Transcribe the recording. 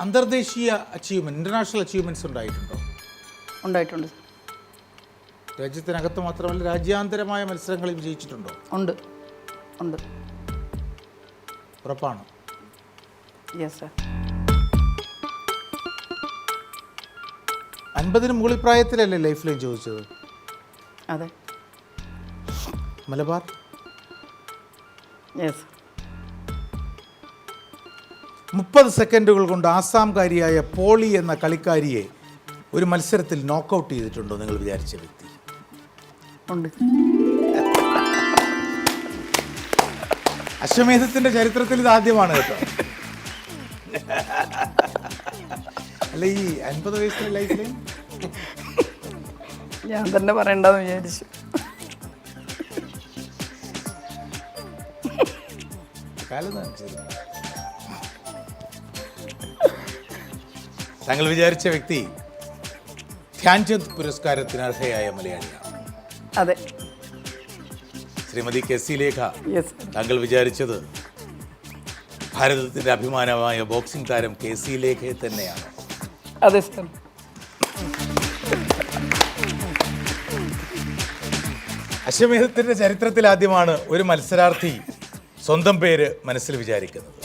അന്തർദേശീയ achievement, international achievements ഉണ്ടായിട്ടുണ്ടോ? ഉണ്ടായിട്ടുണ്ട്. രാജ്യത്തിനകത്ത് മാത്രമല്ല രാജ്യാന്തരമായ മത്സരങ്ങളിൽ വിജയിച്ചിട്ടുണ്ടോ? ഉണ്ട് ഉണ്ട്. ഉറപ്പാണ്? Yes sir. 50-ന് മുകളിൽ പ്രായത്തിലല്ലേ ലൈഫ് ലൈൻ ചോദിച്ചത്? അതെ. മലബാർ? യെസ്. 30 സെക്കൻഡുകൾ കൊണ്ട് ആസാംകാരിയായ പോളി എന്ന കളിക്കാരിയെ ഒരു മത്സരത്തിൽ നോക്കൗട്ട് ചെയ്തിട്ടുണ്ടോ നിങ്ങൾ വിചാരിച്ച വ്യക്തി? ഉണ്ട്. അശ്വമേധത്തിൻ്റെ ചരിത്രത്തിൽ ഇത് ആദ്യമാണ് കേട്ടോ. അല്ല, ഈ 50 വയസ്സിലെ ലൈഫ് ലൈൻ ഞാൻ തന്നെ പറയണ്ടെന്ന് വിചാരിച്ചു. താങ്കൾ വിചാരിച്ച വ്യക്തി ധ്യാൻചന്ദ് പുരസ്കാരത്തിന് അർഹയായ മലയാളിയാണ്. അതെ. ശ്രീമതി കെ.സി. ലേഖ, യെസ്. താങ്കൾ വിചാരിച്ചത് ഭാരതത്തിൻ്റെ അഭിമാനമായ ബോക്സിംഗ് താരം കെ.സി. ലേഖയെ തന്നെയാണ്. അതെ സർ. അശ്വമേധത്തിൻ്റെ ചരിത്രത്തിൽ ആദ്യമാണ് ഒരു മത്സരാർത്ഥി സ്വന്തം പേര് മനസ്സിൽ വിചാരിക്കുന്നത്.